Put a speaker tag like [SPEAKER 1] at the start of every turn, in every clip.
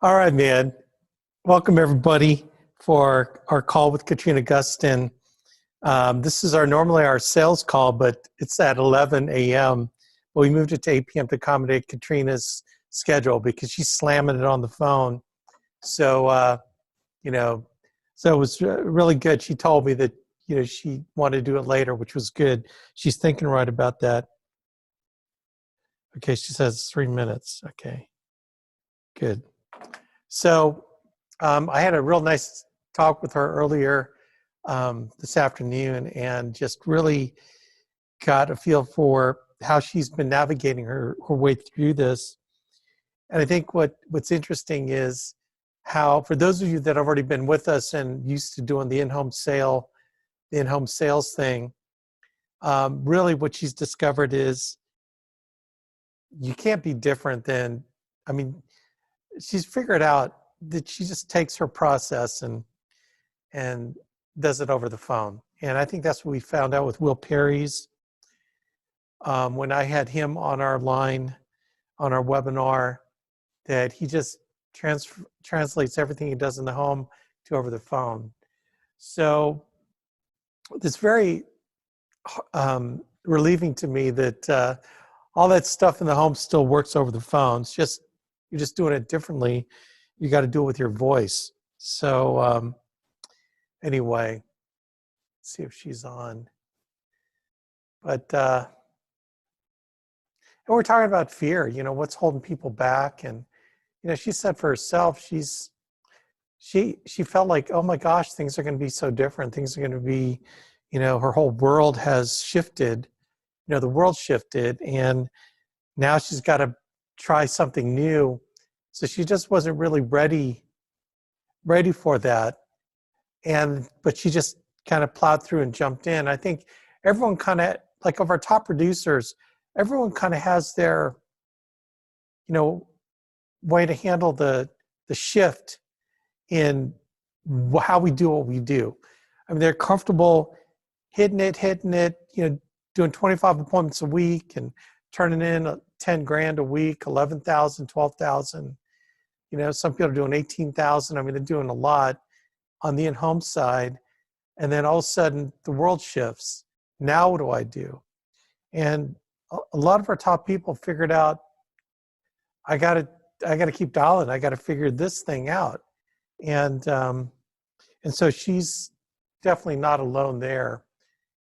[SPEAKER 1] All right, man. Welcome everybody for our call with Katrina Gustin. This is normally our sales call, but it's at 11 a.m. But we moved it to 8 p.m. to accommodate Katrina's schedule because she's slamming it on the phone. So, you know, so it was really good. She told me that, she wanted to do it later, which was good. She's thinking right about that. Okay, she says 3 minutes. Okay, good. So I had a real nice talk with her earlier this afternoon and just really got a feel for how she's been navigating her way through this. And I think what's interesting is how, for those of you that have already been with us and used to doing the in-home sales thing, really what she's discovered is you can't be different than, I mean, she's figured out that she just takes her process and does it over the phone. And I think that's what we found out with Will Perry's. When I had him on our line, on our webinar, that he just translates everything he does in the home to over the phone. So it's very relieving to me that all that stuff in the home still works over the phone. It's just, you're just doing it differently. You got to do it with your voice. So anyway, let's see if she's on. But and we're talking about fear, what's holding people back. And, she said for herself, she felt like, oh my gosh, things are going to be so different. Things are going to be, her whole world has shifted. The world shifted, and now she's got to try something new. So she just wasn't really ready for that. But she just kind of plowed through and jumped in. I think everyone kind of, like of our top producers, everyone kind of has their, way to handle the shift in how we do what we do. I mean, they're comfortable hitting it, doing 25 appointments a week and turning in 10 grand a week, 11,000, 12,000. Some people are doing 18,000. I mean, they're doing a lot on the in-home side. And then all of a sudden the world shifts. Now what do I do? And a lot of our top people figured out, I got to keep dialing. I got to figure this thing out. And so she's definitely not alone there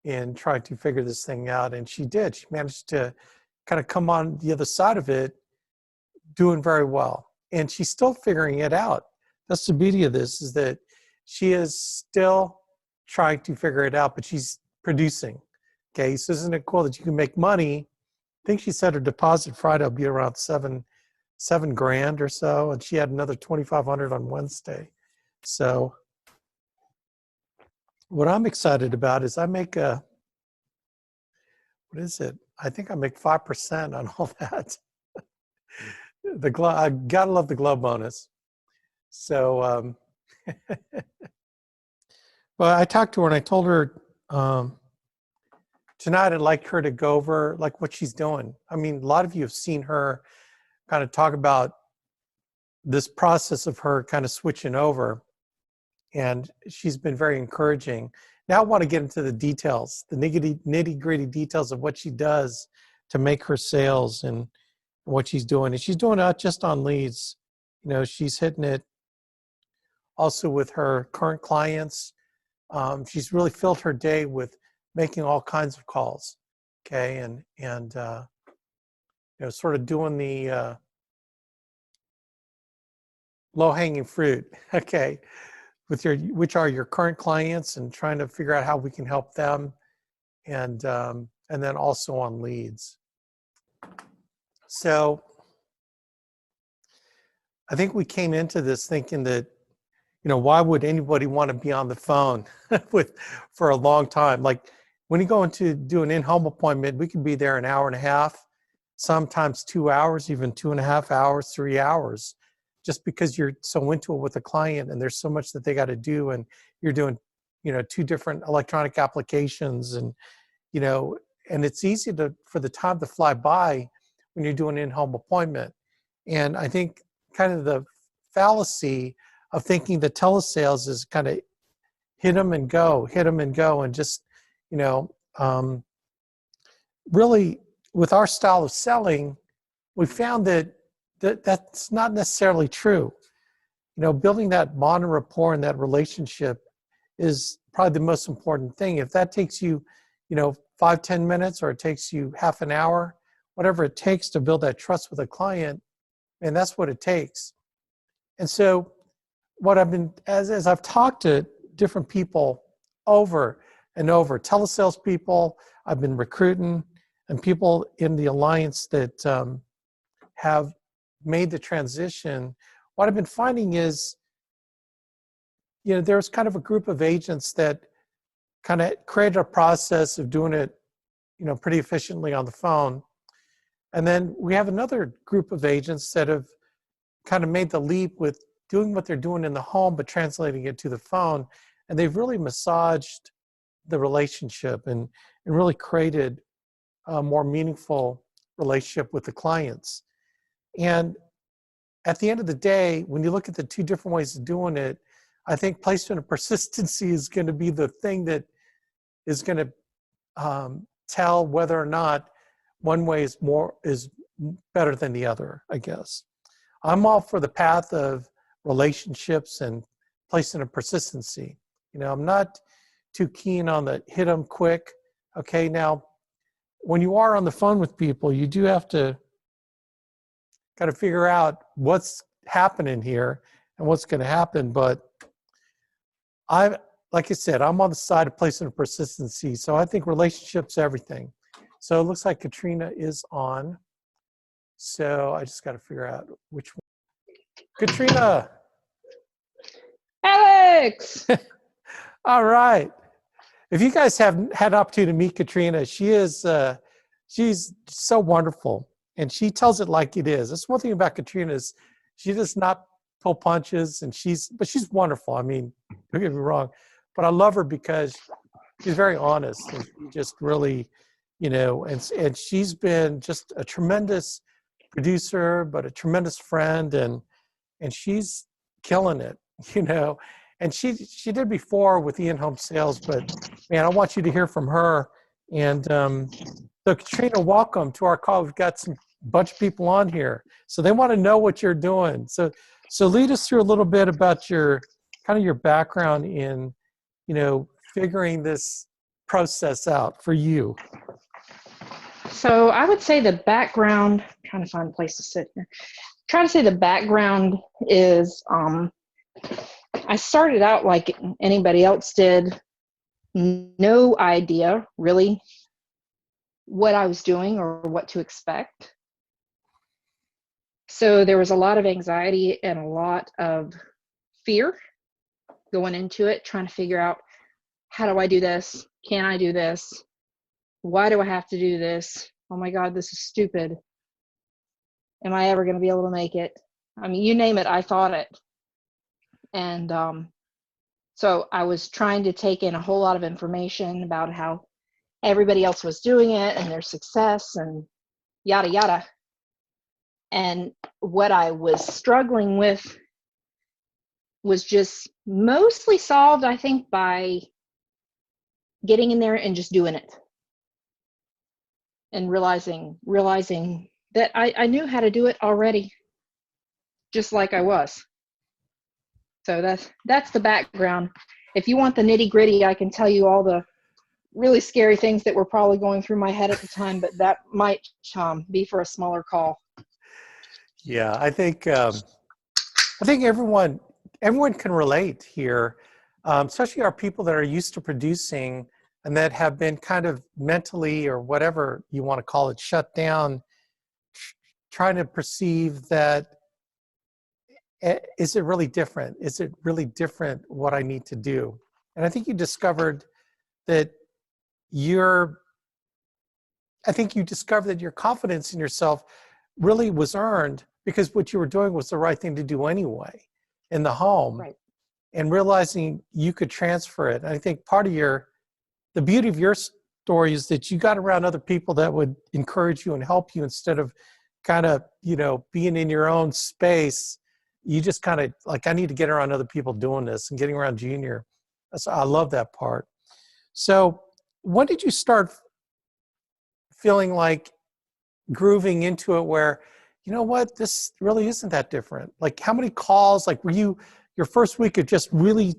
[SPEAKER 1] in trying to figure this thing out. And she did. She managed to kind of come on the other side of it doing very well. And she's still figuring it out. That's the beauty of this, is that she is still trying to figure it out, but she's producing. Okay, so isn't it cool that you can make money? I think she said her deposit Friday will be around seven grand or so, and she had another 2,500 on Wednesday. So what I'm excited about is I make what is it? I think I make 5% on all that. I gotta love the glow bonus. So, well, I talked to her and I told her tonight I'd like her to go over like what she's doing. I mean, a lot of you have seen her kind of talk about this process of her kind of switching over, and she's been very encouraging. Now I want to get into the details, the nitty-gritty details of what she does to make her sales and what she's doing. And she's doing it not just on leads. She's hitting it also with her current clients. She's really filled her day with making all kinds of calls, okay, and sort of doing the low-hanging fruit, okay, which are your current clients, and trying to figure out how we can help them, and then also on leads. So I think we came into this thinking that, why would anybody want to be on the phone for a long time? Like when you go into do an in-home appointment, we could be there an hour and a half, sometimes 2 hours, even 2.5 hours, 3 hours, just because you're so into it with the client and there's so much that they got to do, and you're doing, 2 different electronic applications, and, and it's easy for the time to fly by when you're doing an in-home appointment. And I think kind of the fallacy of thinking that telesales is kind of hit them and go, and just, you know, really with our style of selling, we found that that's not necessarily true. You know, building that bond and rapport and that relationship is probably the most important thing. If that takes you, you know, 5-10 minutes, or it takes you half an hour, whatever it takes to build that trust with a client, and that's what it takes. And so what I've been, as I've talked to different people over and over, telesales people I've been recruiting, and people in the alliance that have made the transition, what I've been finding is, you know, there's kind of a group of agents that kind of created a process of doing it, you know, pretty efficiently on the phone. And then we have another group of agents that have kind of made the leap with doing what they're doing in the home, but translating it to the phone. And they've really massaged the relationship and really created a more meaningful relationship with the clients. And at the end of the day, when you look at the two different ways of doing it, I think placement of persistency is going to be the thing that is going to tell whether or not one way is better than the other, I guess. I'm all for the path of relationships and placement of persistency. You know, I'm not too keen on the hit them quick. Okay, now, when you are on the phone with people, you do have to kind of figure out what's happening here and what's going to happen. But like I said, I'm on the side of placement of persistency. So I think relationships, everything. So it looks like Katrina is on. So I just got to figure out which one. Katrina.
[SPEAKER 2] Alex.
[SPEAKER 1] All right. If you guys haven't had an opportunity to meet Katrina, she's so wonderful, and she tells it like it is. That's one thing about Katrina is she does not pull punches, and she's wonderful. I mean, don't get me wrong, but I love her because she's very honest, and she just really, you know, and she's been just a tremendous producer, but a tremendous friend, and she's killing it, you know. And she did before with the in-home sales, but man, I want you to hear from her. And so Katrina, welcome to our call. We've got some bunch of people on here, so they want to know what you're doing. So lead us through a little bit about your kind of your background in, you know, figuring this process out for you.
[SPEAKER 2] So I would say the background, I'm trying to find a place to sit here. Trying to say the background is, I started out like anybody else did, no idea really what I was doing or what to expect. So there was a lot of anxiety and a lot of fear going into it, trying to figure out, how do I do this? Can I do this? Why do I have to do this? Oh my God, this is stupid. Am I ever going to be able to make it? I mean, you name it, I thought it. And so I was trying to take in a whole lot of information about how everybody else was doing it and their success and yada, yada. And what I was struggling with was just mostly solved, I think, by getting in there and just doing it. And realizing that I knew how to do it already, just like I was. So that's the background. If you want the nitty gritty, I can tell you all the really scary things that were probably going through my head at the time, but that might be for a smaller call.
[SPEAKER 1] Yeah, I think everyone can relate here, especially our people that are used to producing and that have been kind of mentally, or whatever you want to call it, shut down, trying to perceive that, is it really different? Is it really different what I need to do? And I think you discovered that your confidence in yourself really was earned because what you were doing was the right thing to do anyway in the home.
[SPEAKER 2] Right.
[SPEAKER 1] And realizing you could transfer it. And I think part of the beauty of your story is that you got around other people that would encourage you and help you instead of kind of, you know, being in your own space you just kind of like, I need to get around other people doing this and getting around Junior. I love that part. So when did you start feeling like grooving into it where, you know what, this really isn't that different? Like how many calls, like were you, your first week of just really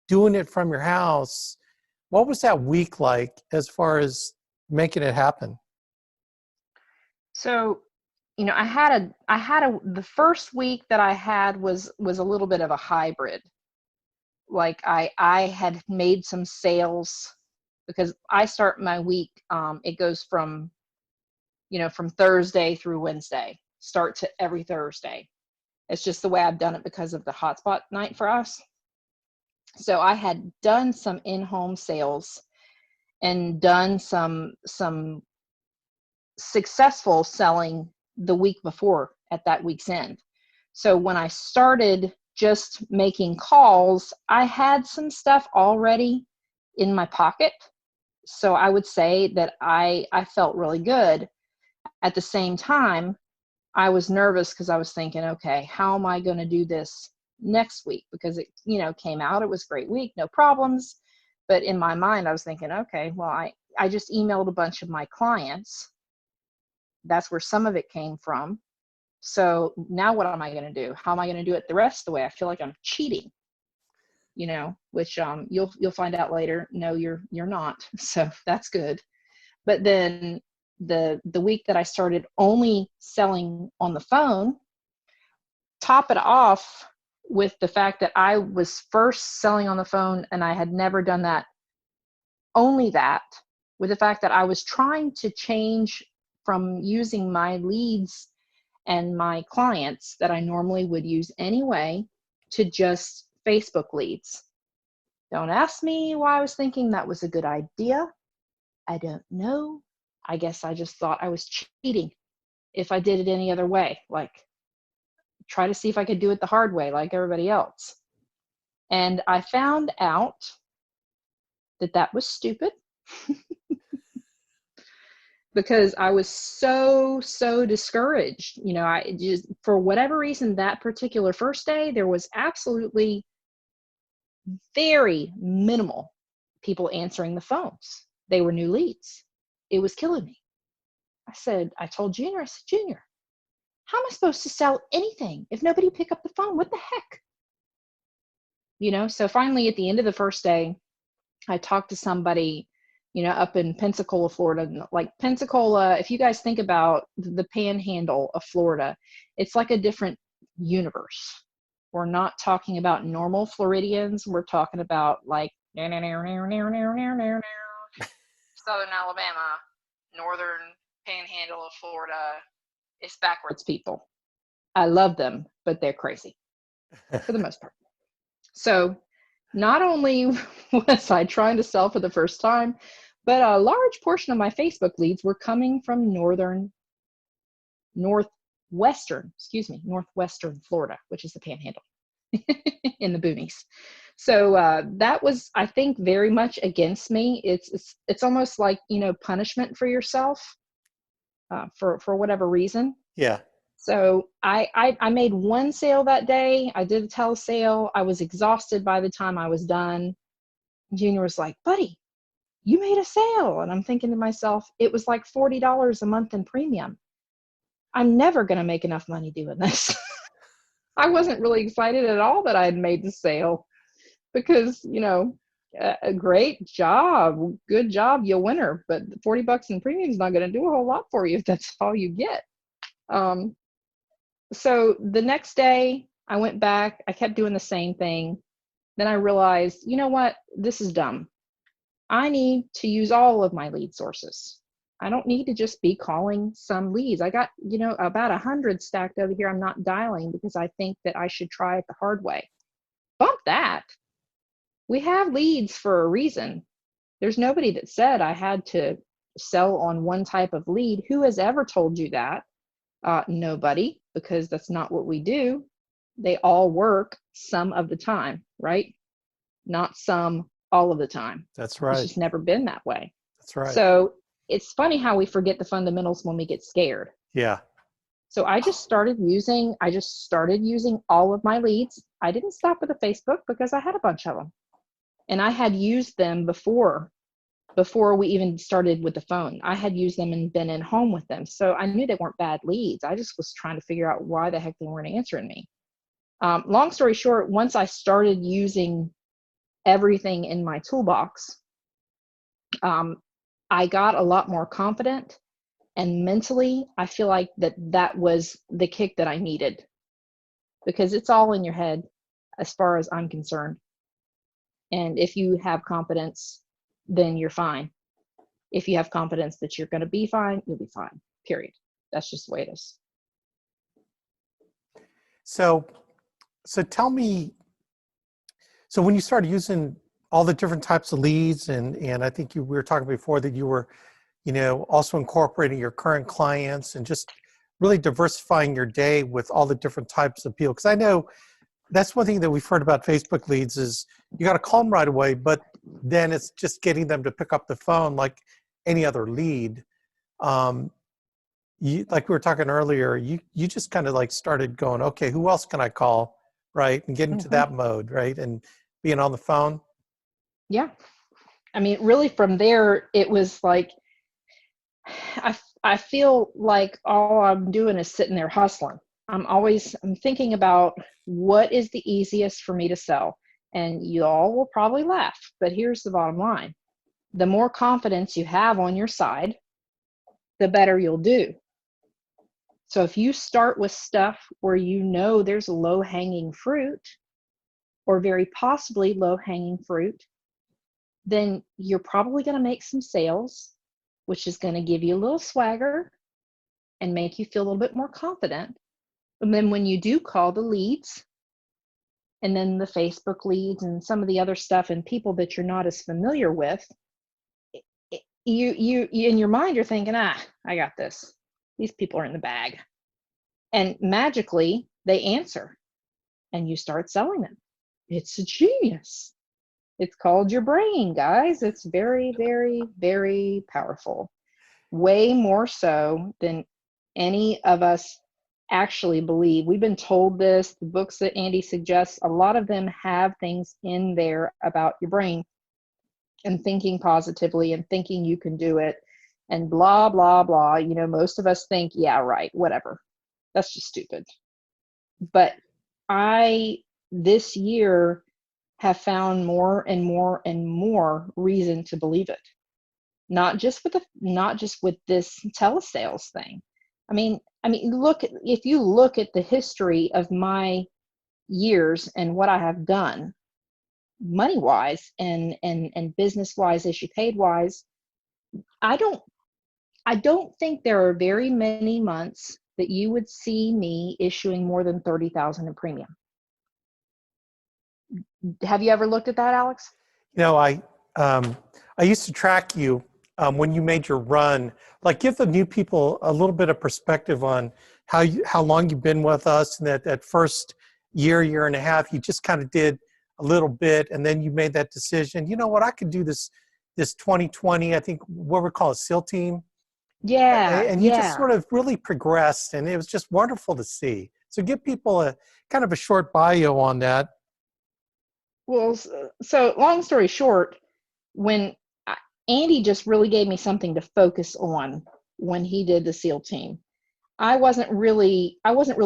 [SPEAKER 1] doing it from your house, what was that week like as far as making it happen?
[SPEAKER 2] So, the first week that I had was a little bit of a hybrid. Like I had made some sales because I start my week, it goes from, from Thursday through Wednesday, start to every Thursday. It's just the way I've done it because of the hotspot night for us. So I had done some in-home sales and done some successful selling the week before at that week's end. So when I started just making calls, I had some stuff already in my pocket. So I would say that I felt really good. At the same time, I was nervous because I was thinking, okay, how am I going to do this next week? Because it, came out, it was a great week, no problems. But in my mind, I was thinking, okay, well, I just emailed a bunch of my clients. That's where some of it came from. So now what am I going to do? How am I going to do it the rest of the way? I feel like I'm cheating, which you'll find out later. No, you're not. So that's good. But then the week that I started only selling on the phone, top it off with the fact that I was first selling on the phone and I had never done that, only that, with the fact that I was trying to change from using my leads and my clients that I normally would use anyway to just Facebook leads. Don't ask me why I was thinking that was a good idea. I don't know. I guess I just thought I was cheating if I did it any other way, like try to see if I could do it the hard way like everybody else. And I found out that that was stupid because I was so discouraged. I just, for whatever reason, that particular first day, there was absolutely very minimal people answering the phones. They were new leads. It was killing me. I told Junior, Junior, how am I supposed to sell anything if nobody pick up the phone? What the heck? So finally at the end of the first day, I talked to somebody, up in Pensacola, Florida. Like Pensacola, if you guys think about the panhandle of Florida, it's like a different universe. We're not talking about normal Floridians. We're talking about like Southern Alabama, northern panhandle of Florida. It's backwards people. I love them, but they're crazy for the most part. So not only was I trying to sell for the first time, but a large portion of my Facebook leads were coming from northwestern Florida, which is the panhandle in the boonies. So that was, I think, very much against me. It's almost like, punishment for yourself for whatever reason.
[SPEAKER 1] Yeah.
[SPEAKER 2] So I made one sale that day. I did a telesale. I was exhausted by the time I was done. Junior was like, buddy, you made a sale. And I'm thinking to myself, it was like $40 a month in premium. I'm never going to make enough money doing this. I wasn't really excited at all that I had made the sale because, a great job, good job, you winner. But $40 in premium is not going to do a whole lot for you if that's all you get. So the next day I went back, I kept doing the same thing. Then I realized, you know what, this is dumb. I need to use all of my lead sources. I don't need to just be calling some leads. I got, about 100 stacked over here I'm not dialing because I think that I should try it the hard way. Bump that. We have leads for a reason. There's nobody that said I had to sell on one type of lead. Who has ever told you that? Nobody, because that's not what we do. They all work some of the time, right? Not some, all of the time.
[SPEAKER 1] That's
[SPEAKER 2] It's
[SPEAKER 1] right.
[SPEAKER 2] just never been that way.
[SPEAKER 1] That's right.
[SPEAKER 2] So it's funny how we forget the fundamentals when we get scared.
[SPEAKER 1] Yeah.
[SPEAKER 2] So I just started using all of my leads. I didn't stop with the Facebook because I had a bunch of them. And I had used them before we even started with the phone. I had used them and been in home with them. So I knew they weren't bad leads. I just was trying to figure out why the heck they weren't answering me. Long story short, once I started using everything in my toolbox, I got a lot more confident, and mentally, I feel like that was the kick that I needed, because it's all in your head as far as I'm concerned. And if you have confidence, then you're fine. If you have confidence that you're going to be fine, you'll be fine, period. That's just the way it is.
[SPEAKER 1] So tell me, so when you started using all the different types of leads, and I think we were talking before that you were, also incorporating your current clients and just really diversifying your day with all the different types of people. Because I know that's one thing that we've heard about Facebook leads is you got to call them right away, but then it's just getting them to pick up the phone like any other lead. Like we were talking earlier, you just kind of like started going, okay, who else can I call, right? And get into that mode, right? And being on the phone.
[SPEAKER 2] Yeah. I mean, really from there, it was like, I feel like all I'm doing is sitting there hustling. I'm thinking about what is the easiest for me to sell. And you all will probably laugh, but here's the bottom line. The more confidence you have on your side, the better you'll do. So if you start with stuff where you know there's low-hanging fruit, or very possibly low-hanging fruit, then you're probably going to make some sales, which is going to give you a little swagger and make you feel a little bit more confident. And then when you do call the leads, and then the Facebook leads and some of the other stuff and people that you're not as familiar with, you in your mind, you're thinking, I got this. These people are in the bag. And magically, they answer, and you start selling them. It's a genius. It's called your brain, guys. It's very, very, very powerful. Way more so than any of us actually believe. We've been told this. The books that Andy suggests, a lot of them have things in there about your brain and thinking positively and thinking you can do it and blah, blah, blah. Most of us think, yeah, right, whatever. That's just stupid. But this year, have found more and more and more reason to believe it. Not just with this telesales thing. I mean, if you look at the history of my years and what I have done, money wise and business wise, issue paid wise, I don't think there are very many months that you would see me issuing more than $30,000 in premium. Have you ever looked at that, Alex?
[SPEAKER 1] I used to track you when you made your run. Like, give the new people a little bit of perspective on how long you've been with us, and that first year and a half, you just kind of did a little bit, and then you made that decision. You know what? I could do this 2020. I think what we call a SEAL team.
[SPEAKER 2] Yeah,
[SPEAKER 1] and you just sort of really progressed, and it was just wonderful to see. So give people a kind of a short bio on that.
[SPEAKER 2] Well, so long story short, when Andy just really gave me something to focus on when he did the SEAL team. I wasn't really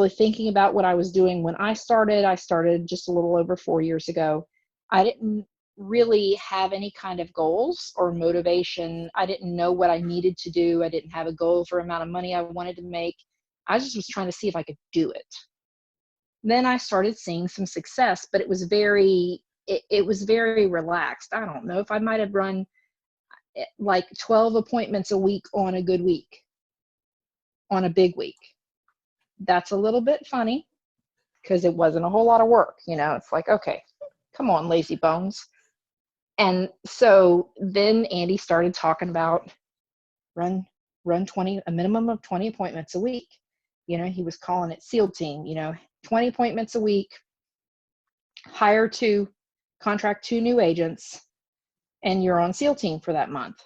[SPEAKER 2] thinking about what I was doing when I started. I started just a little over 4 years ago. I didn't really have any kind of goals or motivation. I didn't know what I needed to do. I didn't have a goal for amount of money I wanted to make. I just was trying to see if I could do it. Then I started seeing some success, but it was very relaxed. I don't know if I might have run like 12 appointments a week on a good week, on a big week. That's a little bit funny because it wasn't a whole lot of work. It's like, okay, come on, lazy bones. And so then Andy started talking about run 20, a minimum of 20 appointments a week. He was calling it SEAL team, 20 appointments a week, contract 2 new agents, and you're on SEAL team for that month.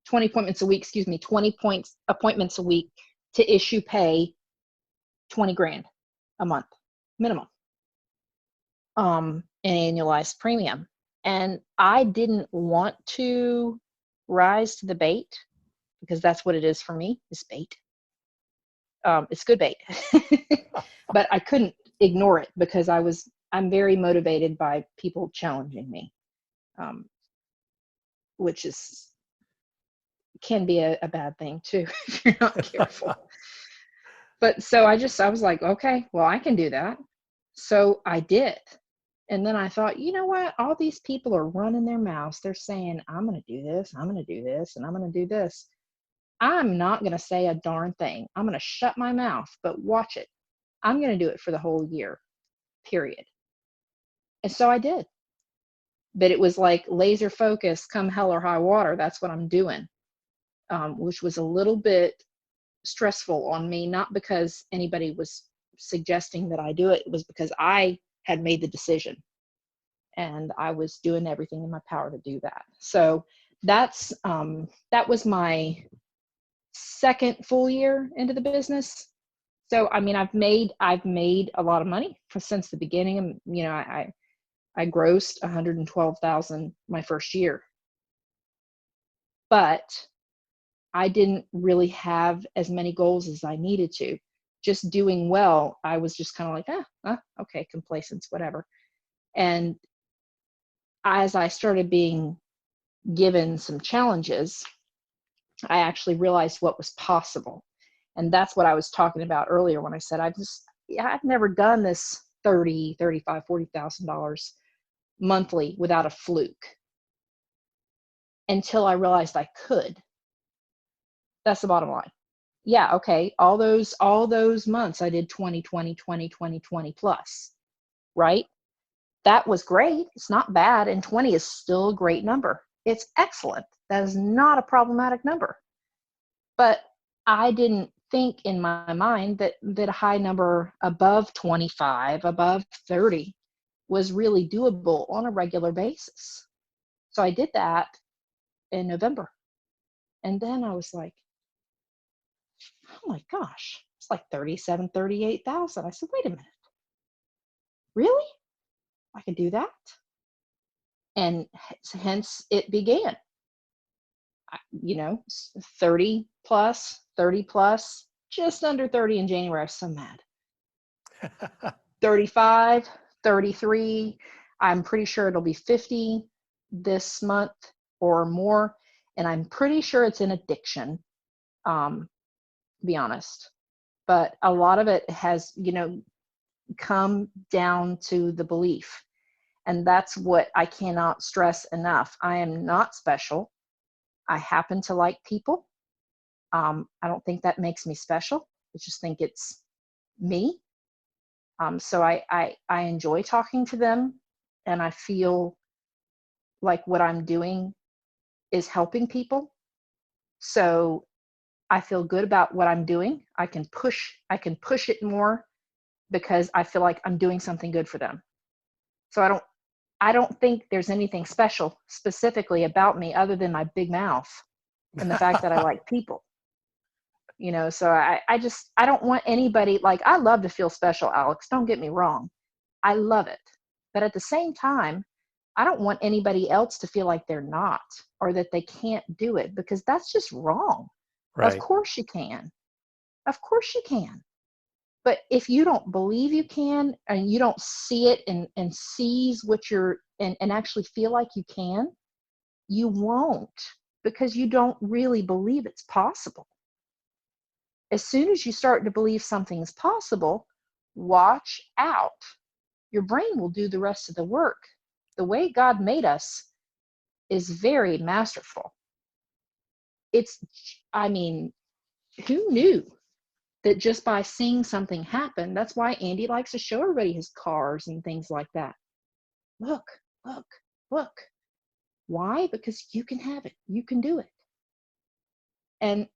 [SPEAKER 2] 20 appointments a week to issue pay 20 grand a month minimum, in annualized premium. And I didn't want to rise to the bait, because that's what it is for me, is bait. It's good bait. But I couldn't ignore it, because I'm very motivated by people challenging me, which can be a bad thing too if you're not careful. But so I was like, okay, well, I can do that. So I did. And then I thought, you know what? All these people are running their mouths. They're saying, I'm going to do this, I'm going to do this, and I'm going to do this. I'm not going to say a darn thing. I'm going to shut my mouth, but watch it. I'm going to do it for the whole year, period. And so I did. But it was like laser focus, come hell or high water. That's what I'm doing, which was a little bit stressful on me, not because anybody was suggesting that I do it. It was because I had made the decision, and I was doing everything in my power to do that. So that was my second full year into the business. So I mean, I've made a lot of money since the beginning. And you know, I grossed $112,000 my first year, but I didn't really have as many goals as I needed to. Just doing well, I was just kind of like, okay, complacence, whatever. And as I started being given some challenges, I actually realized what was possible. And that's what I was talking about earlier when I said I've never done this $30,000, $35,000, $40,000 monthly without a fluke, until I realized I could. That's the bottom line. Yeah, okay, all those months I did 20, 20, 20, 20, 20 plus, right? That was great. It's not bad. And 20 is still a great number. It's excellent. That is not a problematic number. But I didn't think in my mind that a high number above 25, above 30 was really doable on a regular basis. So I did that in November. And then I was like, oh my gosh, it's like 37, 38,000. I said, wait a minute. Really? I can do that? And hence it began. 30 plus, just under 30 in January. I was so mad. 35, 33. I'm pretty sure it'll be 50 this month or more. And I'm pretty sure it's an addiction, to be honest. But a lot of it has, come down to the belief. And that's what I cannot stress enough. I am not special. I happen to like people. I don't think that makes me special. I just think it's me. So I enjoy talking to them, and I feel like what I'm doing is helping people. So I feel good about what I'm doing. I can push it more, because I feel like I'm doing something good for them. So I don't think there's anything special specifically about me other than my big mouth and the fact that I like people. So I don't want anybody, like, I love to feel special, Alex, don't get me wrong. I love it. But at the same time, I don't want anybody else to feel like they're not, or that they can't do it, because that's just wrong.
[SPEAKER 1] Right.
[SPEAKER 2] Of course you can. Of course you can. But if you don't believe you can, and you don't see it and seize what you're, and actually feel like you can, you won't, because you don't really believe it's possible. As soon as you start to believe something is possible, watch out. Your brain will do the rest of the work. The way God made us is very masterful. Who knew that just by seeing something happen? That's why Andy likes to show everybody his cars and things like that. Look, look, look. Why? Because you can have it. You can do it. And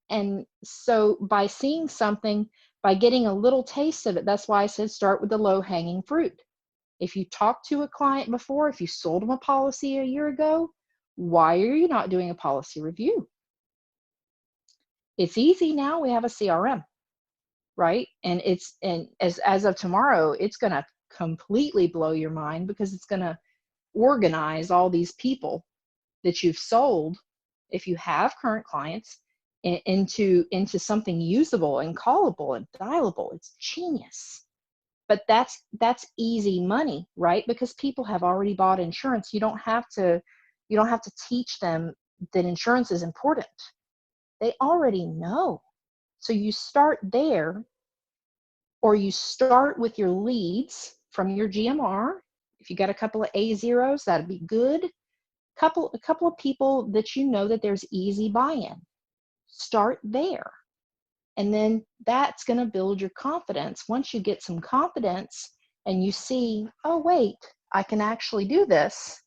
[SPEAKER 2] so by seeing something, by getting a little taste of it, that's why I said start with the low-hanging fruit. If you talked to a client before, if you sold them a policy a year ago, why are you not doing a policy review? It's easy now. We have a CRM, right? And as of tomorrow, it's going to completely blow your mind, because it's going to organize all these people that you've sold, if you have current clients, into something usable and callable and dialable. It's genius. But that's easy money, right? Because people have already bought insurance. You don't have to teach them that insurance is important. They already know. So you start there, or you start with your leads from your GMR. If you got a couple of A0s, that'd be good. A couple of people that you know that there's easy buy-in. Start there. And then that's going to build your confidence. Once you get some confidence and you see, oh, wait, I can actually do this,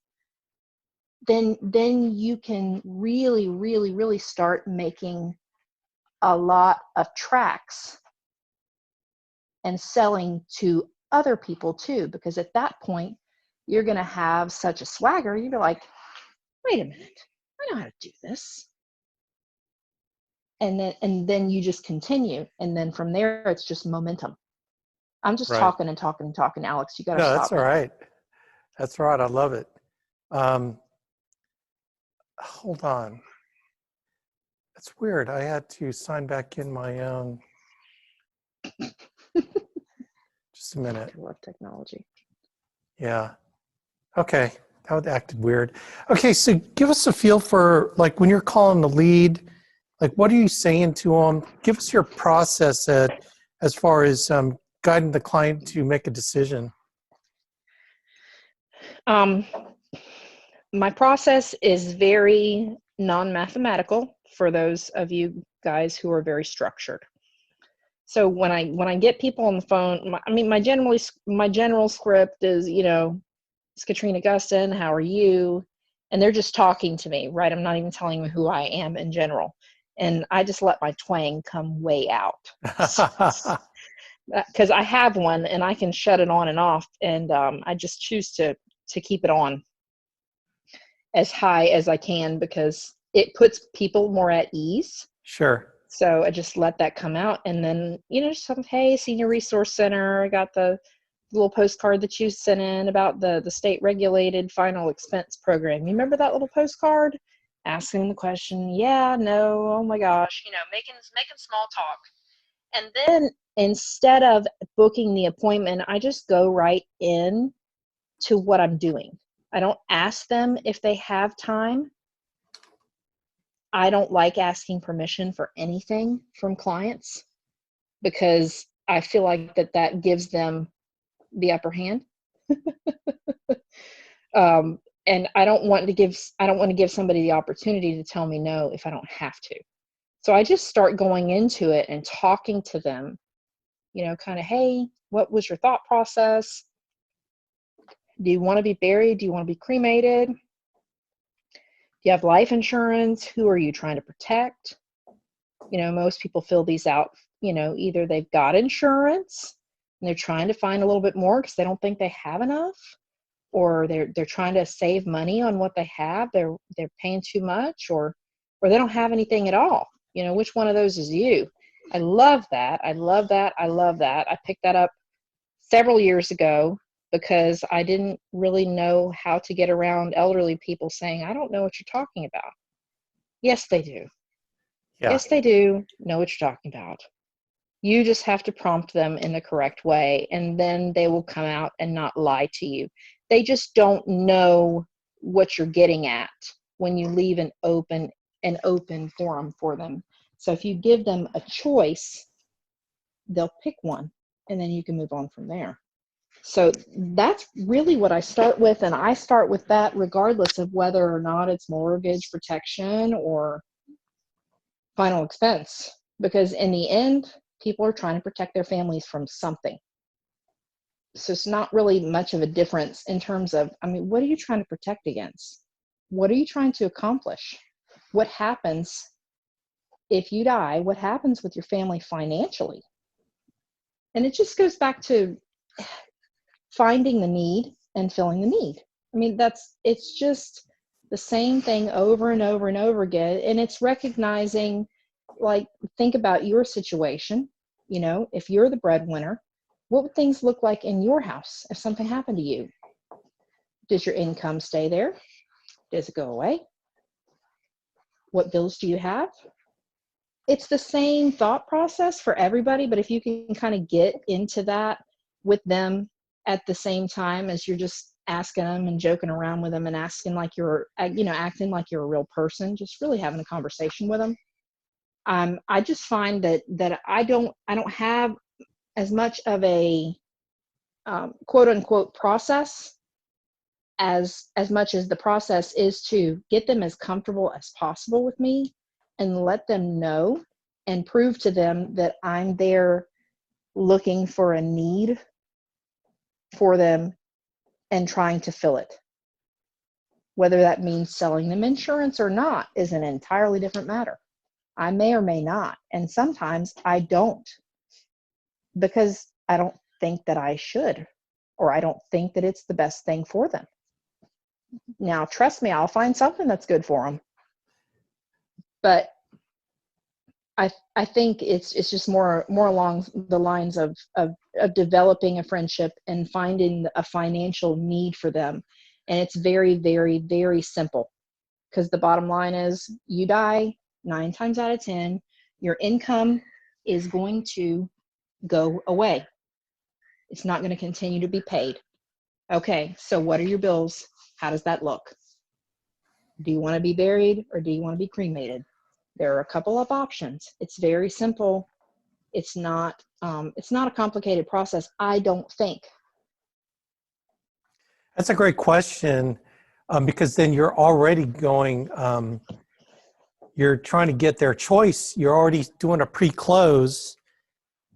[SPEAKER 2] then you can really, really, really start making a lot of tracks and selling to other people too. Because at that point, you're going to have such a swagger. You're like, wait a minute, I know how to do this. And then you just continue. And then from there, it's just momentum. I'm just
[SPEAKER 1] Right.
[SPEAKER 2] talking and talking and talking, Alex. You got to
[SPEAKER 1] No,
[SPEAKER 2] stop
[SPEAKER 1] that's all
[SPEAKER 2] me.
[SPEAKER 1] right. That's right. I love it. Hold on. That's weird. I had to sign back in my own. Just a minute.
[SPEAKER 2] I love technology.
[SPEAKER 1] Yeah. Okay. That would acted weird. Okay. So give us a feel for, like, when you're calling the lead, like, what are you saying to them? Give us your process as far as guiding the client to make a decision.
[SPEAKER 2] My process is very non-mathematical for those of you guys who are very structured. So when I get people on the phone, my general script is, it's Katrina, Gustin, how are you? And they're just talking to me, right? I'm not even telling them who I am in general. And I just let my twang come way out. Because I have one and I can shut it on and off. And I just choose to keep it on as high as I can, because it puts people more at ease.
[SPEAKER 1] Sure.
[SPEAKER 2] So I just let that come out. And then, just something, hey, Senior Resource Center, I got the little postcard that you sent in about the state regulated final expense program. You remember that little postcard? Asking the question, yeah, no, oh my gosh, making small talk. And then instead of booking the appointment, I just go right in to what I'm doing. I don't ask them if they have time. I don't like asking permission for anything from clients, because I feel like that gives them the upper hand. And I don't want to give somebody the opportunity to tell me no if I don't have to. So I just start going into it and talking to them, kind of, hey, what was your thought process? Do you want to be buried? Do you want to be cremated? Do you have life insurance? Who are you trying to protect? Most people fill these out, either they've got insurance and they're trying to find a little bit more because they don't think they have enough, or they're trying to save money on what they have. They're paying too much, or they don't have anything at all. Which one of those is you? I love that. I love that. I love that. I picked that up several years ago because I didn't really know how to get around elderly people saying, I don't know what you're talking about. Yes, they do.
[SPEAKER 1] Yeah.
[SPEAKER 2] Yes, they do know what you're talking about. You just have to prompt them in the correct way, and then they will come out and not lie to you. They just don't know what you're getting at when you leave an open forum for them. So if you give them a choice, they'll pick one, and then you can move on from there. So that's really what I start with, and I start with that regardless of whether or not it's mortgage protection or final expense, because in the end, people are trying to protect their families from something. So it's not really much of a difference in terms of, what are you trying to protect against? What are you trying to accomplish? What happens if you die? What happens with your family financially? And it just goes back to finding the need and filling the need. It's just the same thing over and over and over again. And it's recognizing, like, think about your situation. You know, if you're the breadwinner, what would things look like in your house if something happened to you? Does your income stay there? Does it go away? What bills do you have? It's the same thought process for everybody, but if you can kind of get into that with them at the same time as you're just asking them and joking around with them and asking like you're, acting like you're a real person, just really having a conversation with them. I just find that I don't have as much of a quote unquote process as much as the process is to get them as comfortable as possible with me and let them know and prove to them that I'm there looking for a need for them and trying to fill it. Whether that means selling them insurance or not is an entirely different matter. I may or may not, and sometimes I don't, because I don't think that I should, or I don't think that it's the best thing for them. Now, trust me, I'll find something that's good for them. But I think it's just more along the lines of developing a friendship and finding a financial need for them. And it's very, very, very simple, because the bottom line is you die 9 times out of 10, your income is going to go away. It's not going to continue to be paid. Okay, so what are your bills? How does that look? Do you want to be buried or do you want to be cremated? There are a couple of options. It's very simple. It's not a complicated process, I don't think.
[SPEAKER 1] That's a great question, because then you're already going, you're trying to get their choice. You're already doing a pre-close,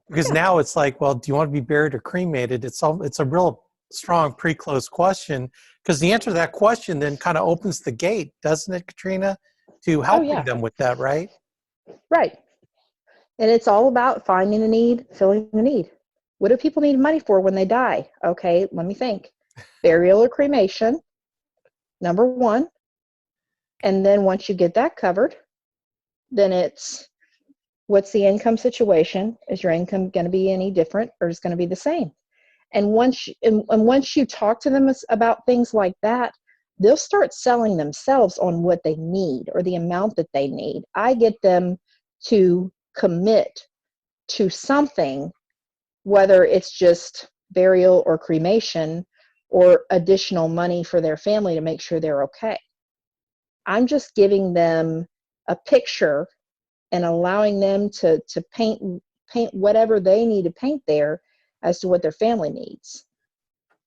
[SPEAKER 1] because now it's like, well, do you want to be buried or cremated? It's a real strong pre-close question, because the answer to that question then kind of opens the gate, doesn't it, Katrina, to helping them with that, right?
[SPEAKER 2] Right. And it's all about finding a need, filling the need. What do people need money for when they die? Okay, let me think. Burial or cremation, number one. And then once you get that covered, then it's, what's the income situation? Is your income going to be any different, or is it going to be the same? And once you talk to them about things like that, they'll start selling themselves on what they need or the amount that they need. I get them to commit to something, whether it's just burial or cremation or additional money for their family to make sure they're okay. I'm just giving them a picture and allowing them to paint whatever they need to paint there as to what their family needs.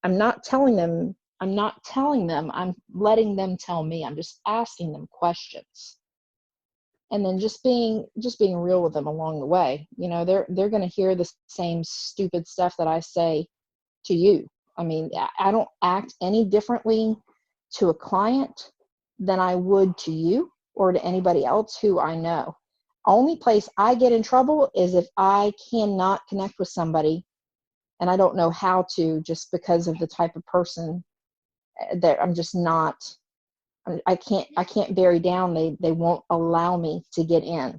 [SPEAKER 2] I'm telling them, I'm letting them tell me. I'm just asking them questions. And then just being real with them along the way. You know, they're going to hear the same stupid stuff that I say to you. I mean, I don't act any differently to a client than I would to you or to anybody else who I know. Only place I get in trouble is if I cannot connect with somebody and I don't know how to, just because of the type of person that I'm just not. I can't bury down. They won't allow me to get in.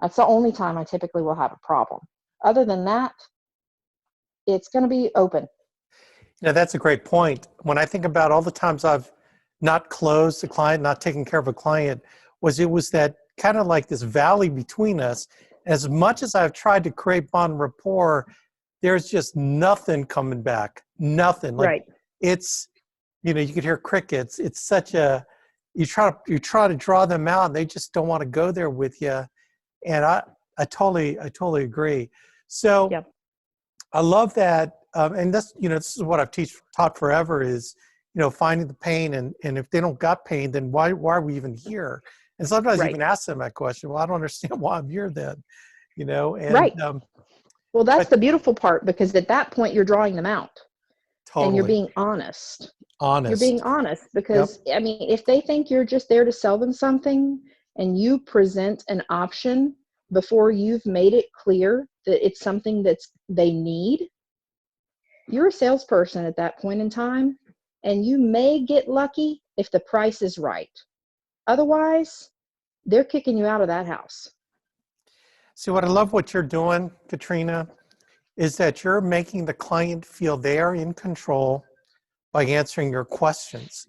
[SPEAKER 2] That's the only time I typically will have a problem. Other than that, it's going to be open.
[SPEAKER 1] Yeah, that's a great point. When I think about all the times I've not closed a client, not taken care of a client, it was that kind of like this valley between us. As much as I've tried to create bond rapport, there's just nothing coming back. Nothing. Like
[SPEAKER 2] Right.
[SPEAKER 1] it's, you could hear crickets. It's such a, you try to draw them out and they just don't want to go there with you. And I totally agree. So
[SPEAKER 2] Yep.
[SPEAKER 1] I love that. And this is what I've taught forever is, finding the pain, and if they don't got pain, then why are we even here? And sometimes you even ask them that question. Well, I don't understand why I'm here then, and
[SPEAKER 2] right. Well, that's the beautiful part, because at that point you're drawing them out.
[SPEAKER 1] Totally.
[SPEAKER 2] And you're being honest. You're
[SPEAKER 1] Honest.
[SPEAKER 2] being honest because, yep. I mean, if they think you're just there to sell them something and you present an option before you've made it clear that it's something they need, you're a salesperson at that point in time, and you may get lucky if the price is right. Otherwise, they're kicking you out of that house.
[SPEAKER 1] See, what I love what you're doing, Katrina, is that you're making the client feel they are in control by answering your questions.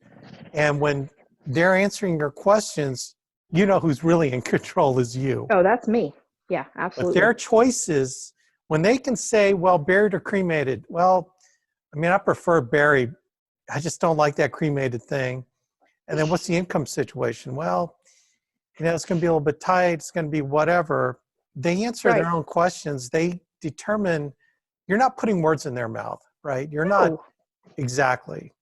[SPEAKER 1] And when they're answering your questions, you know who's really in control is you.
[SPEAKER 2] Oh, that's me. Yeah,
[SPEAKER 1] But
[SPEAKER 2] absolutely.
[SPEAKER 1] their choices, when they can say, well, buried or cremated, well, I mean, I prefer buried. I just don't like that cremated thing. And then what's the income situation? Well, you know, it's going to be a little bit tight. It's going to be whatever. They answer
[SPEAKER 2] Right.
[SPEAKER 1] their own questions. They determine, you're not putting words in their mouth, right? You're not
[SPEAKER 2] No,
[SPEAKER 1] exactly.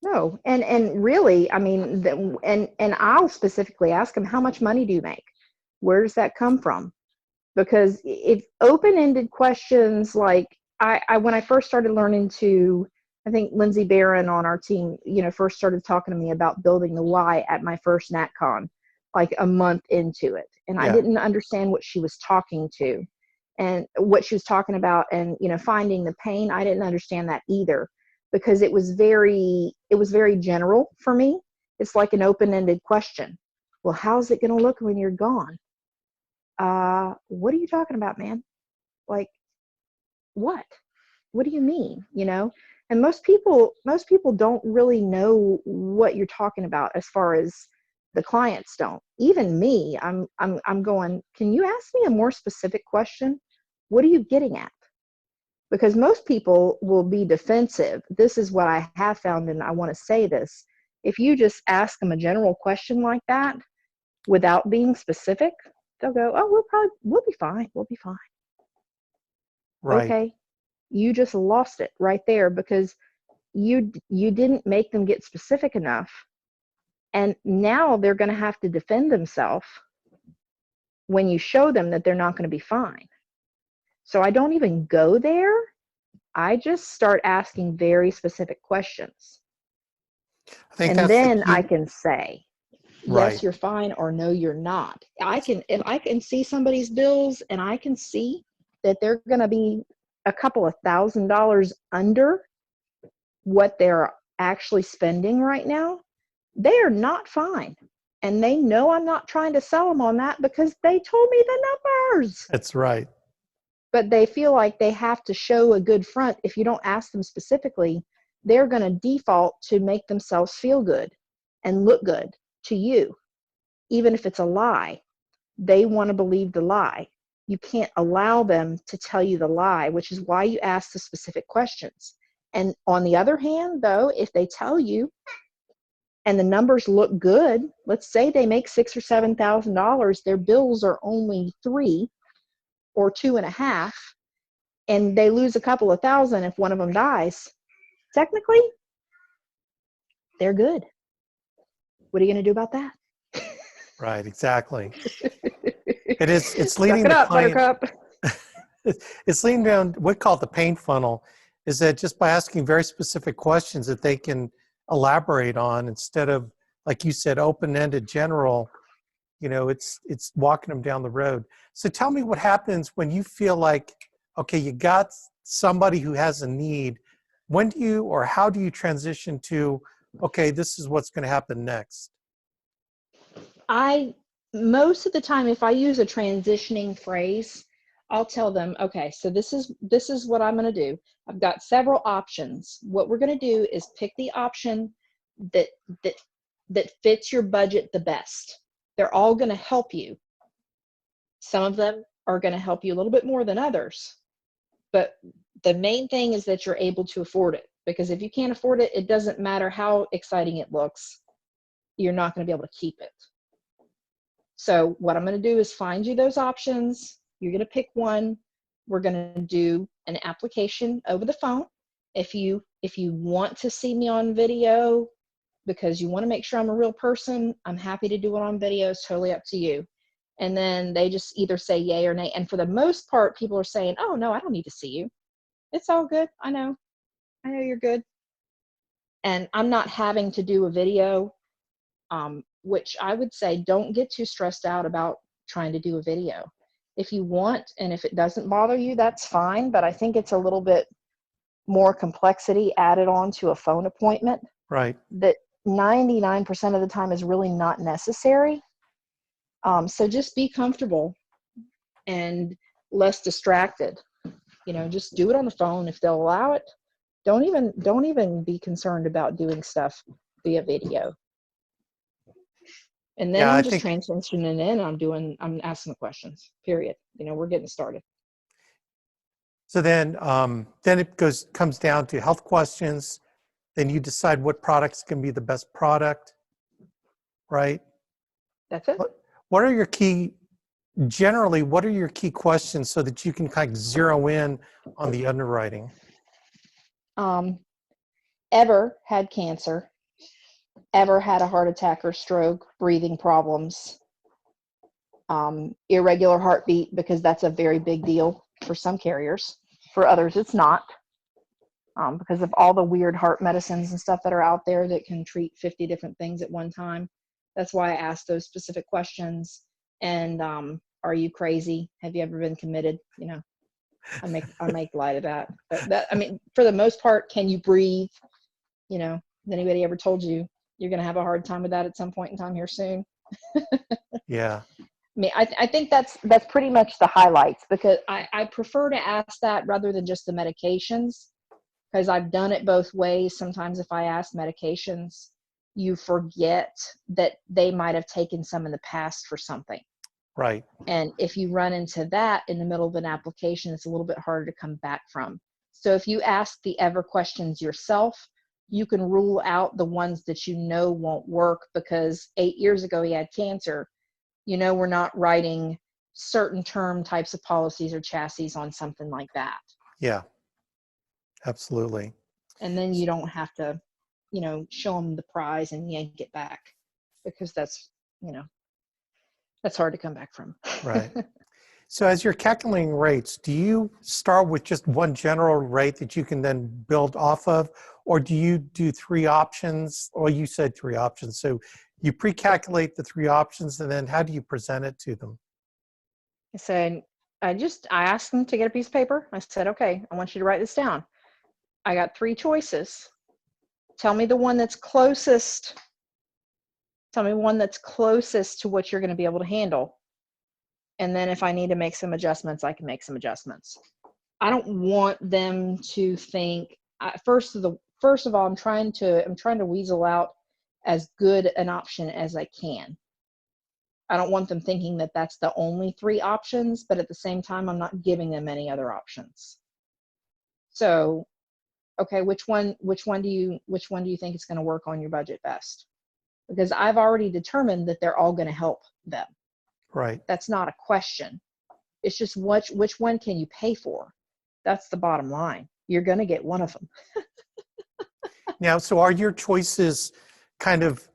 [SPEAKER 2] no. And really, I mean, and I'll specifically ask them, how much money do you make? Where does that come from? Because if open-ended questions, like I when I first started learning to, I think Lindsay Barron on our team, you know, first started talking to me about building the why at my first NatCon, like a month into it. And I
[SPEAKER 1] Yeah,
[SPEAKER 2] didn't understand what she was talking to and what she was talking about, and, you know, finding the pain. I didn't understand that either, because it was very general for me. It's like an open-ended question. Well, how's it going to look when you're gone? What are you talking about, man? Like, what? What do you mean? You know? And most people don't really know what you're talking about, as far as the clients don't. Even me, I'm going, can you ask me a more specific question? What are you getting at? Because most people will be defensive. This is what I have found, and I want to say this. If you just ask them a general question like that without being specific, they'll go, oh, we'll be fine. We'll be fine.
[SPEAKER 1] right.
[SPEAKER 2] Okay. You just lost it right there, because you didn't make them get specific enough, and now they're going to have to defend themselves when you show them that they're not going to be fine. So I don't even go there. I just start asking very specific questions,
[SPEAKER 1] I think
[SPEAKER 2] and
[SPEAKER 1] that's the
[SPEAKER 2] then I
[SPEAKER 1] key.
[SPEAKER 2] can say,
[SPEAKER 1] Right.
[SPEAKER 2] yes, you're fine, or no, you're not. If I can see somebody's bills and I can see that they're going to be a couple of $1,000s under what they're actually spending right now, they are not fine. And they know I'm not trying to sell them on that, because they told me the numbers.
[SPEAKER 1] That's right.
[SPEAKER 2] But they feel like they have to show a good front. If you don't ask them specifically, they're going to default to make themselves feel good and look good to you, even if it's a lie. They want to believe the lie. You can't allow them to tell you the lie, which is why you ask the specific questions. And on the other hand, though, if they tell you and the numbers look good, let's say they make $6,000 or $7,000, their bills are only 3 or 2.5, and they lose a couple of thousand if one of them dies. Technically, they're good. What are you going to do about that?
[SPEAKER 1] Right. Exactly. It is. It's
[SPEAKER 2] Suck
[SPEAKER 1] leading
[SPEAKER 2] it
[SPEAKER 1] the
[SPEAKER 2] up,
[SPEAKER 1] client.
[SPEAKER 2] Buttercup.
[SPEAKER 1] It's leading down what we call the pain funnel. Is that just by asking very specific questions that they can elaborate on, instead of, like you said, open-ended, general. You know, it's walking them down the road. So tell me what happens when you feel like, okay, you got somebody who has a need. When do you, or how do you transition to, okay, this is what's going to happen next?
[SPEAKER 2] I Most of the time, if I use a transitioning phrase, I'll tell them, okay, so this is what I'm going to do. I've got several options. What we're going to do is pick the option that that that fits your budget the best. They're all going to help you. Some of them are going to help you a little bit more than others, but the main thing is that you're able to afford it, because if you can't afford it, it doesn't matter how exciting it looks. You're not going to be able to keep it. So what I'm going to do is find you those options. You're going to pick one. We're going to do an application over the phone. If you want to see me on video because you want to make sure I'm a real person, I'm happy to do it on video. It's totally up to you. And then they just either say yay or nay. And for the most part, people are saying, oh, no, I don't need to see you. It's all good. I know you're good. And I'm not having to do a video, which I would say, don't get too stressed out about trying to do a video. If you want, and if it doesn't bother you, that's fine. But I think it's a little bit more complexity added on to a phone appointment
[SPEAKER 1] Right.
[SPEAKER 2] that 99% of the time is really not necessary. So just be comfortable and less distracted. You know, just do it on the phone if they'll allow it. Don't even be concerned about doing stuff via video. And then
[SPEAKER 1] Yeah,
[SPEAKER 2] I'm
[SPEAKER 1] I
[SPEAKER 2] just
[SPEAKER 1] think
[SPEAKER 2] transitioning in. I'm asking the questions. Period. You know, we're getting started.
[SPEAKER 1] so. Then it comes down to health questions. Then you decide what products can be the best product, right?
[SPEAKER 2] That's it.
[SPEAKER 1] What are your key, generally, what are your key questions so that you can kind of zero in on the underwriting?
[SPEAKER 2] Ever had cancer? Ever had a heart attack or stroke? Breathing problems? Irregular heartbeat, because that's a very big deal for some carriers. For others, it's not. Because of all the weird heart medicines and stuff that are out there that can treat 50 different things at one time. That's why I asked those specific questions. And are you crazy? Have you ever been committed? You know, I make light of that. But that, I mean, for the most part, can you breathe? You know, has anybody ever told you you're going to have a hard time with that at some point in time here soon?
[SPEAKER 1] Yeah.
[SPEAKER 2] I mean, I think that's pretty much the highlights, because I prefer to ask that rather than just the medications, because I've done it both ways. Sometimes if I ask medications, you forget that they might have taken some in the past for something.
[SPEAKER 1] Right.
[SPEAKER 2] And if you run into that in the middle of an application, it's a little bit harder to come back from. So if you ask the ever questions yourself, you can rule out the ones that you know won't work, because 8 years ago he had cancer. You know, we're not writing certain term types of policies or chassis on something like that.
[SPEAKER 1] Yeah. Absolutely.
[SPEAKER 2] And then you don't have to, you know, show them the prize and yank it back, because that's, you know, that's hard to come back from.
[SPEAKER 1] Right. So as you're calculating rates, do you start with just one general rate that you can then build off of, or do you do three options? Or you said three options. So you pre-calculate the three options, and then how do you present it to them?
[SPEAKER 2] I said, I asked them to get a piece of paper. I said, okay, I want you to write this down. I got 3 choices. Tell me the one that's closest. Tell me one that's closest to what you're going to be able to handle. And then if I need to make some adjustments, I can make some adjustments. I don't want them to think, first of all, I'm trying to weasel out as good an option as I can. I don't want them thinking that that's the only 3 options, but at the same time, I'm not giving them any other options. So, okay, which one do you think is going to work on your budget best? Because I've already determined that they're all going to help them.
[SPEAKER 1] Right.
[SPEAKER 2] That's not a question. It's just which one can you pay for? That's the bottom line. You're going to get one of them.
[SPEAKER 1] Now, so are your choices kind of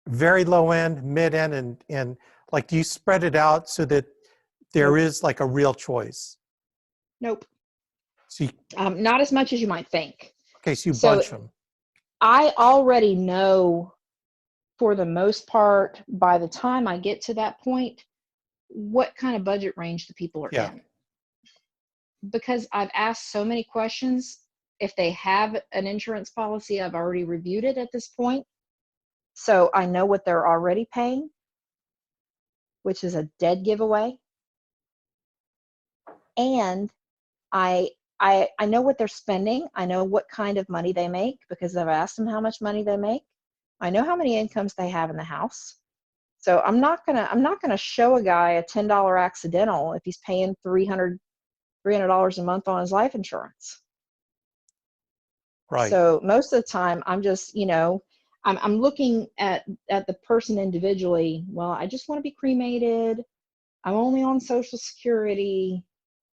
[SPEAKER 1] very low end, mid end, and like, do you spread it out so that there
[SPEAKER 2] Nope.
[SPEAKER 1] is like a real choice?
[SPEAKER 2] Nope.
[SPEAKER 1] So you,
[SPEAKER 2] Not as much as you might think.
[SPEAKER 1] okay, so you
[SPEAKER 2] So
[SPEAKER 1] bunch them.
[SPEAKER 2] I already know, for the most part, by the time I get to that point, what kind of budget range the people are
[SPEAKER 1] Yeah.
[SPEAKER 2] in. Because I've asked so many questions, if they have an insurance policy, I've already reviewed it at this point. So I know what they're already paying, which is a dead giveaway. And I know what they're spending. I know what kind of money they make, because I've asked them how much money they make. I know how many incomes they have in the house. So I'm not gonna show a guy a $10 accidental if he's paying $300 a month on his life insurance.
[SPEAKER 1] Right.
[SPEAKER 2] So most of the time, I'm just, you know, I'm looking at the person individually. Well, I just want to be cremated. I'm only on Social Security.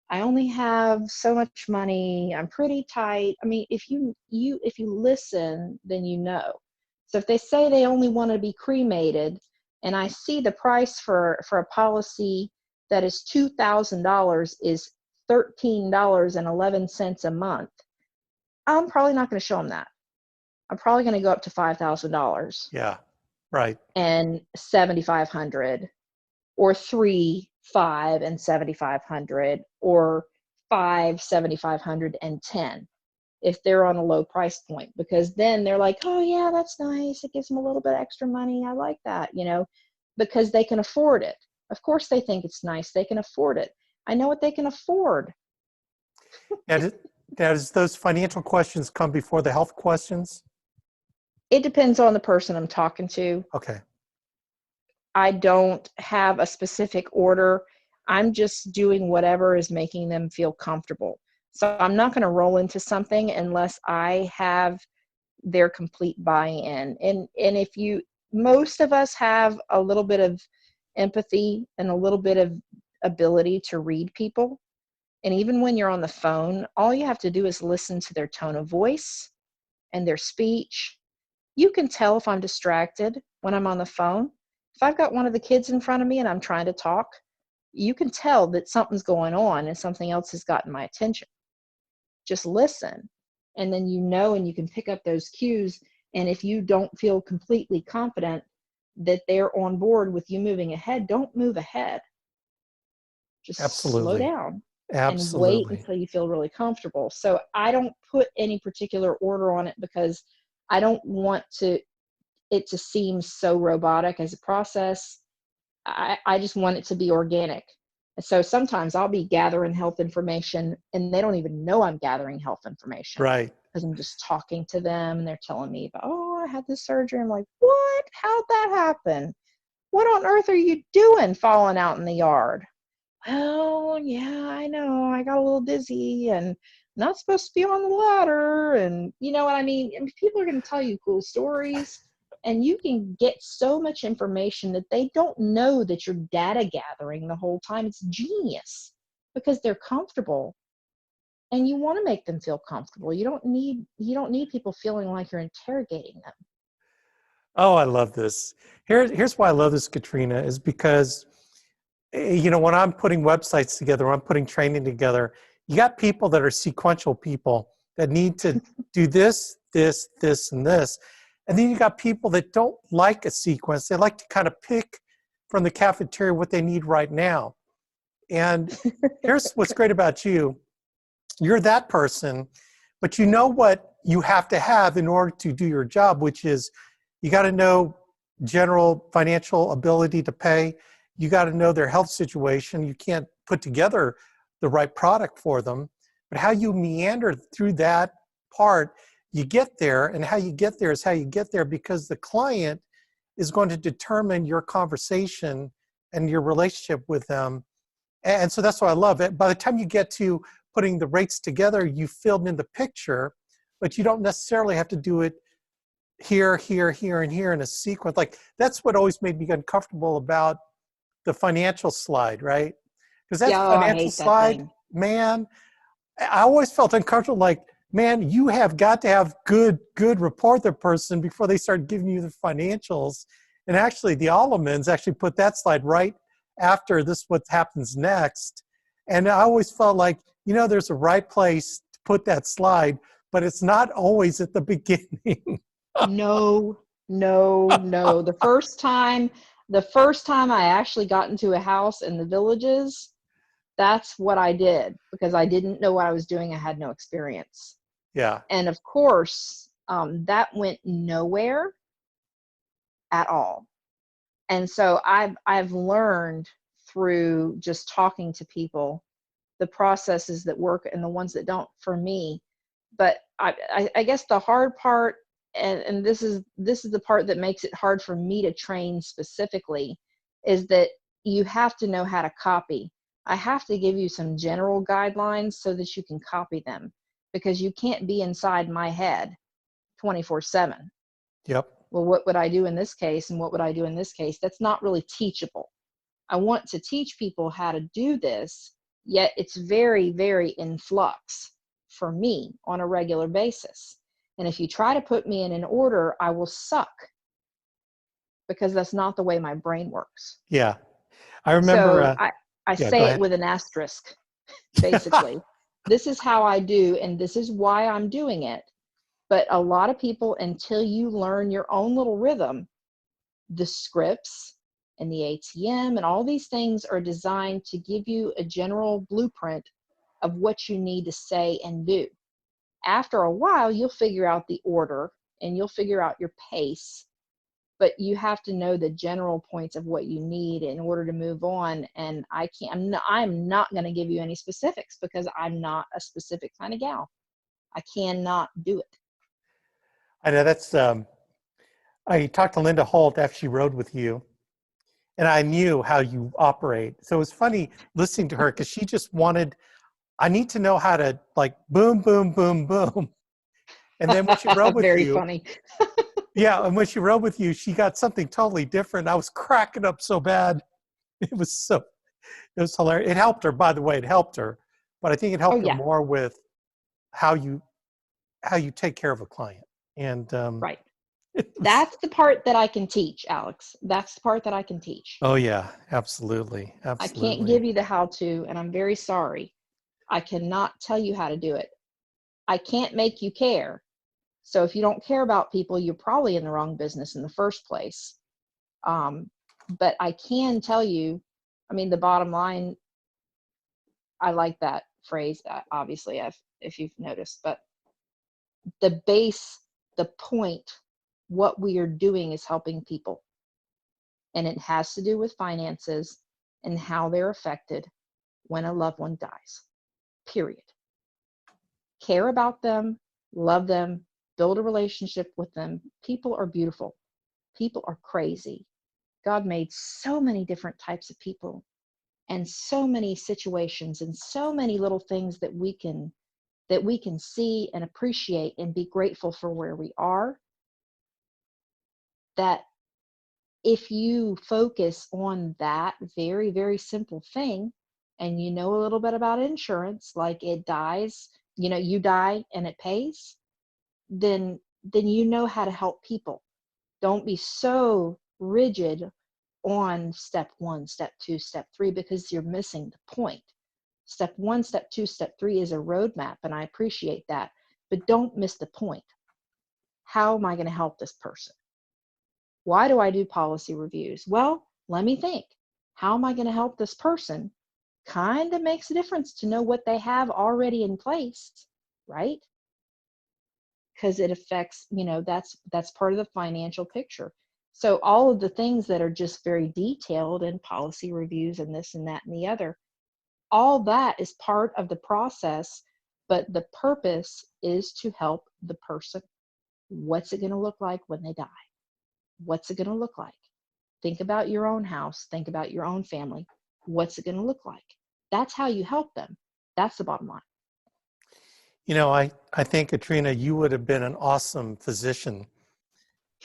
[SPEAKER 2] I only have so much money. I'm pretty tight. I mean, if you listen, then you know. So if they say they only want to be cremated, and I see the price for a policy that is $2,000 is $13.11 a month, I'm probably not going to show them that. I'm probably going to go up to $5,000
[SPEAKER 1] Yeah. Right.
[SPEAKER 2] and 7,500, or 3, 5, and 7,500, or 5, 7,500, and 10, if they're on a low price point, because then they're like, oh yeah, that's nice. It gives them a little bit extra money. I like that, you know, because they can afford it. Of course they think it's nice. They can afford it. I know what they can afford.
[SPEAKER 1] Now, does those financial questions come before the health questions?
[SPEAKER 2] It depends on the person I'm talking to.
[SPEAKER 1] Okay.
[SPEAKER 2] I don't have a specific order. I'm just doing whatever is making them feel comfortable. So I'm not going to roll into something unless I have their complete buy-in. And if you, most of us have a little bit of empathy and a little bit of ability to read people. And even when you're on the phone, all you have to do is listen to their tone of voice and their speech. You can tell if I'm distracted when I'm on the phone. If I've got one of the kids in front of me and I'm trying to talk, you can tell that something's going on and something else has gotten my attention. Just listen. And then you know, and you can pick up those cues. And if you don't feel completely confident that they're on board with you moving ahead, don't move ahead. Just slow
[SPEAKER 1] Absolutely.
[SPEAKER 2] down and wait
[SPEAKER 1] Absolutely.
[SPEAKER 2] until you feel really comfortable. So I don't put any particular order on it because I don't want it to seem so robotic as a process. I just want it to be organic. So sometimes I'll be gathering health information and they don't even know I'm gathering health information
[SPEAKER 1] Right.
[SPEAKER 2] because I'm just talking to them and they're telling me about, oh, I had this surgery. I'm like, what? How'd that happen? What on earth are you doing falling out in the yard? Oh, yeah, I know. I got a little dizzy and not supposed to be on the ladder. And you know what I mean? And people are going to tell you cool stories, and you can get so much information that they don't know that you're data gathering the whole time. It's genius because they're comfortable and you want to make them feel comfortable. You don't need people feeling like you're interrogating them.
[SPEAKER 1] Oh, I love this. Here's why I love this, Katrina, is because when I'm putting websites together, when I'm putting training together, you got people that are sequential people that need to do this, this, this, and this. And then you got people that don't like a sequence. They like to kind of pick from the cafeteria what they need right now. And here's what's great about you. You're that person, but you know what you have to have in order to do your job, which is you got to know general financial ability to pay. You got to know their health situation. You can't put together the right product for them, but how you meander through that part, you get there, and how you get there is how you get there because the client is going to determine your conversation and your relationship with them. And so that's what I love. It. By the time you get to putting the rates together, you filled in the picture, but you don't necessarily have to do it here, here, here, and here in a sequence. Like that's what always made me uncomfortable about the financial slide, right? Because that
[SPEAKER 2] Yeah, oh, I
[SPEAKER 1] financial
[SPEAKER 2] hate that
[SPEAKER 1] slide,
[SPEAKER 2] thing.
[SPEAKER 1] man, I always felt uncomfortable. Like, man, you have got to have good rapport with the person before they start giving you the financials. And actually, the Allemans actually put that slide right after this. What happens next? And I always felt like there's a right place to put that slide, but it's not always at the beginning.
[SPEAKER 2] No, no, no. The first time I actually got into a house in the Villages, that's what I did because I didn't know what I was doing. I had no experience.
[SPEAKER 1] Yeah.
[SPEAKER 2] And of course, that went nowhere at all. And so I've learned through just talking to people the processes that work and the ones that don't for me. But I guess the hard part, and this is the part that makes it hard for me to train specifically, is that you have to know how to copy. I have to give you some general guidelines so that you can copy them because you can't be inside my head 24/7.
[SPEAKER 1] Yep.
[SPEAKER 2] Well, what would I do in this case? And what would I do in this case? That's not really teachable. I want to teach people how to do this, yet it's very, very in flux for me on a regular basis. And if you try to put me in an order, I will suck because that's not the way my brain works.
[SPEAKER 1] Yeah. I remember.
[SPEAKER 2] So I
[SPEAKER 1] Yeah. Go
[SPEAKER 2] say it
[SPEAKER 1] ahead.
[SPEAKER 2] with an asterisk, basically. This is how I do, and this is why I'm doing it. But a lot of people, until you learn your own little rhythm, the scripts and the ATM and all these things are designed to give you a general blueprint of what you need to say and do. After a while, you'll figure out the order and you'll figure out your pace, but you have to know the general points of what you need in order to move on. And I'm not going to give you any specifics because I'm not a specific kind of gal. I cannot do it.
[SPEAKER 1] I know that's, I talked to Linda Holt after she rode with you, and I knew how you operate. So it was funny listening to her because she just wanted, I need to know how to like boom, boom, boom, boom. And then when she rode with
[SPEAKER 2] Very
[SPEAKER 1] you,
[SPEAKER 2] funny.
[SPEAKER 1] yeah, and when she rode with you, she got something totally different. I was cracking up so bad. It was so, it was hilarious. It helped her, by the way, it helped her. But I think it
[SPEAKER 2] Oh
[SPEAKER 1] helped her
[SPEAKER 2] yeah,
[SPEAKER 1] more with how you take care of a client. And
[SPEAKER 2] right.
[SPEAKER 1] it was,
[SPEAKER 2] That's the part that I can teach, Alex. That's the part that I can teach.
[SPEAKER 1] oh yeah, absolutely.
[SPEAKER 2] I can't
[SPEAKER 1] Absolutely.
[SPEAKER 2] give you the how to, and I'm very sorry. I cannot tell you how to do it. I can't make you care. So if you don't care about people, you're probably in the wrong business in the first place. But I can tell you, I mean, the bottom line, I like that phrase, obviously, if you've noticed, but the base, the point, what we are doing is helping people. And it has to do with finances and how they're affected when a loved one dies, period. Care about them, love them, build a relationship with them. People are beautiful. People are crazy. God made so many different types of people and so many situations and so many little things that we can see and appreciate and be grateful for where we are, that if you focus on that very, very simple thing, and you know a little bit about insurance, like it dies, you die and it pays, then you know how to help people. Don't be so rigid on step 1, step 2, step 3, because you're missing the point. Step 1, step 2, step 3 is a roadmap, and I appreciate that, but don't miss the point. How am I going to help this person? Why do I do policy reviews? Well, let me think. How am I going to help this person? Kind of makes a difference to know what they have already in place, right? Because it affects, that's part of the financial picture. So all of the things that are just very detailed in policy reviews and this and that and the other, all that is part of the process, but the purpose is to help the person. What's it going to look like when they die? What's it going to look like? Think about your own house. Think about your own family. What's it going to look like? That's how you help them. That's the bottom line.
[SPEAKER 1] You know, I think, Katrina, you would have been an awesome physician.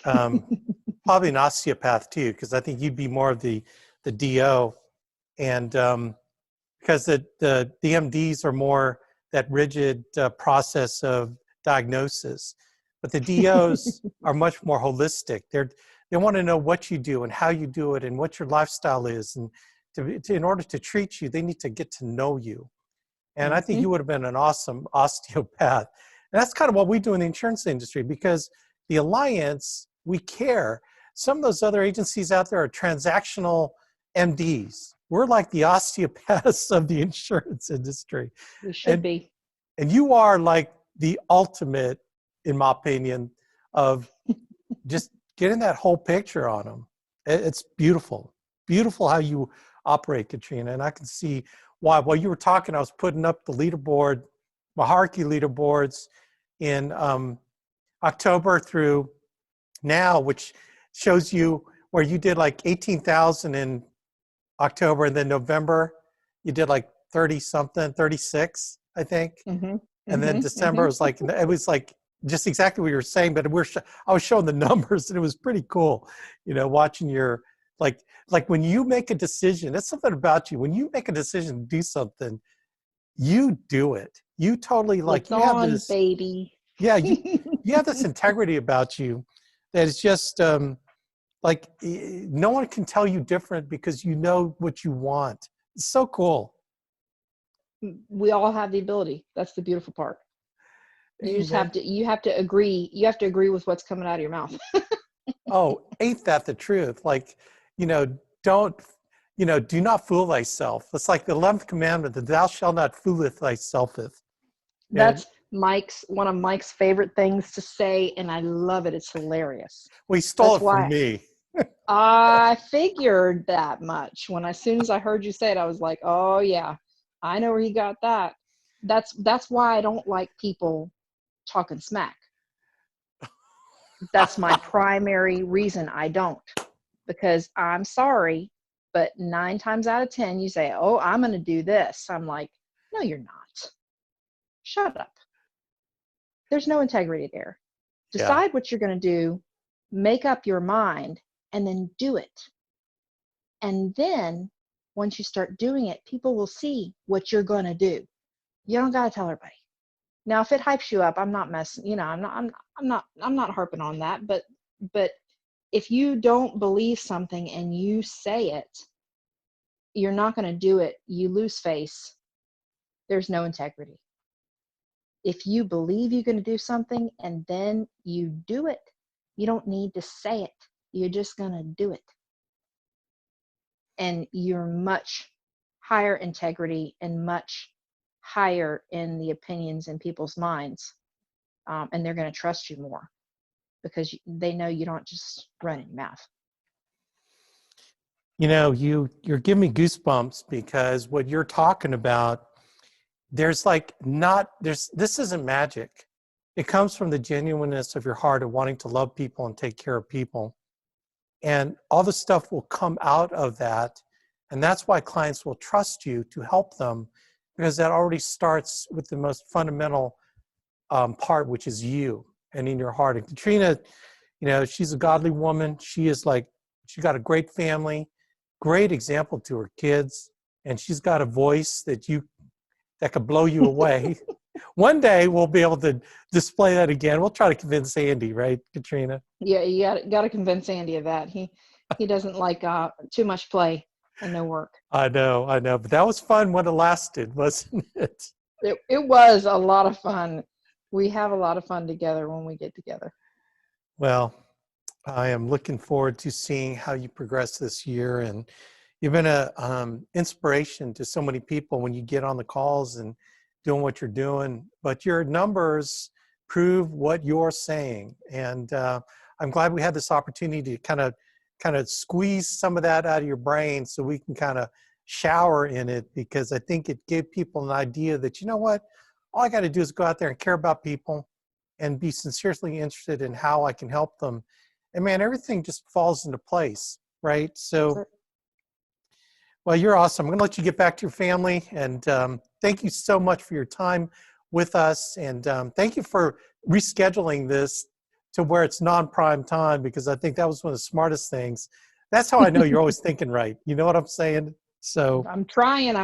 [SPEAKER 1] Probably an osteopath too, because I think you'd be more of the DO. And because the MDs are more that rigid process of diagnosis, but the DOs are much more holistic. They want to know what you do and how you do it and what your lifestyle is, and in order to treat you, they need to get to know you. And I think
[SPEAKER 2] Mm-hmm.
[SPEAKER 1] you would have been an awesome osteopath. And that's kind of what we do in the insurance industry, because the Alliance, we care. Some of those other agencies out there are transactional MDs. We're like the osteopaths of the insurance industry.
[SPEAKER 2] We should
[SPEAKER 1] And,
[SPEAKER 2] be.
[SPEAKER 1] and you are like the ultimate, in my opinion, of just getting that whole picture on them. It's beautiful. Beautiful how you operate, Katrina. And I can see why. While you were talking, I was putting up the leaderboard, Maharkey leaderboards in October through now, which shows you where you did like 18,000 in October, and then November you did like 30 something, 36, I think.
[SPEAKER 2] Mm-hmm.
[SPEAKER 1] And then
[SPEAKER 2] Mm-hmm.
[SPEAKER 1] December
[SPEAKER 2] Mm-hmm.
[SPEAKER 1] was like just exactly what you were saying, but I was showing the numbers, and it was pretty cool, watching your, like when you make a decision, that's something about you. When you make a decision to do something, you do it. You totally, like,
[SPEAKER 2] It's
[SPEAKER 1] you have
[SPEAKER 2] on,
[SPEAKER 1] this,
[SPEAKER 2] baby.
[SPEAKER 1] yeah, you have this integrity about you that is just like no one can tell you different, because you know what you want. It's so cool.
[SPEAKER 2] We all have the ability. That's the beautiful part. You just
[SPEAKER 1] Amen.
[SPEAKER 2] have to agree. You have to agree with what's coming out of your mouth.
[SPEAKER 1] Oh, ain't that the truth? Like, don't, do not fool thyself. It's like the 11th commandment, that thou shalt not fooleth thyselfeth.
[SPEAKER 2] That's
[SPEAKER 1] And
[SPEAKER 2] One of Mike's favorite things to say, and I love it. It's hilarious.
[SPEAKER 1] Well, he stole
[SPEAKER 2] That's
[SPEAKER 1] it from
[SPEAKER 2] why
[SPEAKER 1] me.
[SPEAKER 2] I figured that much. As soon as I heard you say it, I was like, oh yeah, I know where he got that. That's why I don't like people talking smack. That's my primary reason I don't. Because I'm sorry, but 9 times out of 10, you say, oh, I'm going to do this. I'm like, no, you're not. Shut up. There's no integrity there.
[SPEAKER 1] Yeah.
[SPEAKER 2] Decide what you're going to do, make up your mind, and then do it. And then once you start doing it, people will see what you're going to do. You don't got to tell everybody. Now, if it hypes you up, I'm not messing, I'm not harping on that, but if you don't believe something and you say it, you're not going to do it. You lose face. There's no integrity. If you believe you're going to do something and then you do it, you don't need to say it. You're just going to do it. And you're much higher integrity and much higher in the opinions in people's minds. And they're going to trust you more because they know you don't just run in your mouth.
[SPEAKER 1] You know, you're giving me goosebumps because what you're talking about, this isn't magic. It comes from the genuineness of your heart of wanting to love people and take care of people. And all the stuff will come out of that. And that's why clients will trust you to help them, because that already starts with the most fundamental part, which is you and in your heart. And Katrina, she's a godly woman. She got a great family, great example to her kids, and she's got a voice that could blow you away. One day we'll be able to display that again. We'll try to convince Andy, right, Katrina?
[SPEAKER 2] Yeah, you got to convince Andy of that. He doesn't like too much play and no work.
[SPEAKER 1] I know, but that was fun when it lasted, wasn't it?
[SPEAKER 2] It was a lot of fun. We have a lot of fun together when we get together.
[SPEAKER 1] Well, I am looking forward to seeing how you progress this year, and you've been a inspiration to so many people when you get on the calls and doing what you're doing. But your numbers prove what you're saying, and I'm glad we had this opportunity to kind of squeeze some of that out of your brain so we can kind of shower in it, because I think it gave people an idea that, you know what, all I got to do is go out there and care about people and be sincerely interested in how I can help them. And man, everything just falls into place, right? So, well, you're awesome. I'm going to let you get back to your family. And thank you so much for your time with us. And thank you for rescheduling this to where it's non-prime time, because I think that was one of the smartest things. That's how I know you're always thinking right. You know what I'm saying? So
[SPEAKER 2] I'm trying.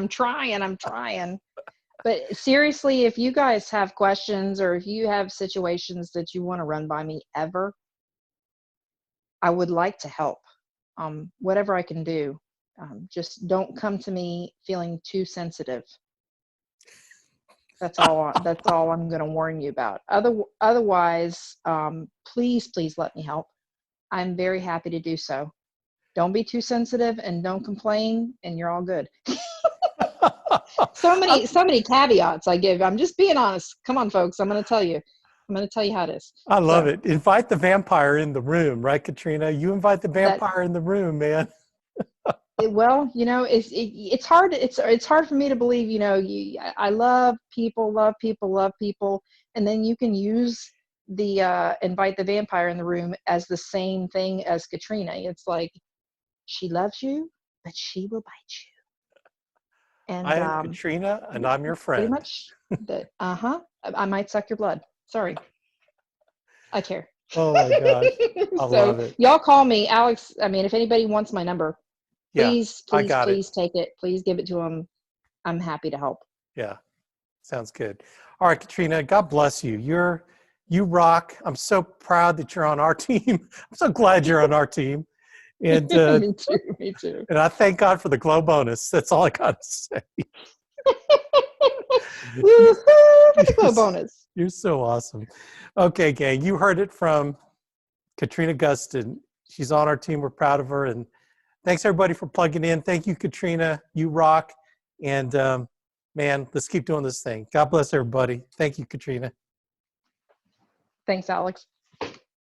[SPEAKER 2] But seriously, if you guys have questions or if you have situations that you want to run by me ever, I would like to help. Whatever I can do. Just don't come to me feeling too sensitive. That's all I'm going to warn you about. Otherwise, please let me help. I'm very happy to do so. Don't be too sensitive and don't complain, and you're all good. So many caveats I give. I'm just being honest. Come on, folks. I'm going to tell you how it is.
[SPEAKER 1] I love it. Invite the vampire in the room, right, Katrina? You invite the vampire in the room, man.
[SPEAKER 2] Well, it's hard. It's hard for me to believe. I love people, and then you can use the invite the vampire in the room as the same thing as Katrina. It's like she loves you, but she will bite you. And
[SPEAKER 1] I am Katrina, and I'm your friend.
[SPEAKER 2] Pretty much that. I might suck your blood. Sorry. I care.
[SPEAKER 1] Oh my gosh, I love it.
[SPEAKER 2] Y'all call me, Alex. I mean, if anybody wants my number, please take it. Please give it to them. I'm happy to help.
[SPEAKER 1] Yeah, sounds good. All right, Katrina, God bless you. You rock. I'm so proud that you're on our team. I'm so glad you're on our team. And
[SPEAKER 2] me too.
[SPEAKER 1] And I thank God for the glow bonus. That's all I got to say.
[SPEAKER 2] Glow bonus.
[SPEAKER 1] You're so awesome. Okay, gang, you heard it from Katrina Gustin. She's on our team. We're proud of her. And thanks everybody for plugging in. Thank you, Katrina. You rock. And man, let's keep doing this thing. God bless everybody. Thank you, Katrina.
[SPEAKER 2] Thanks, Alex.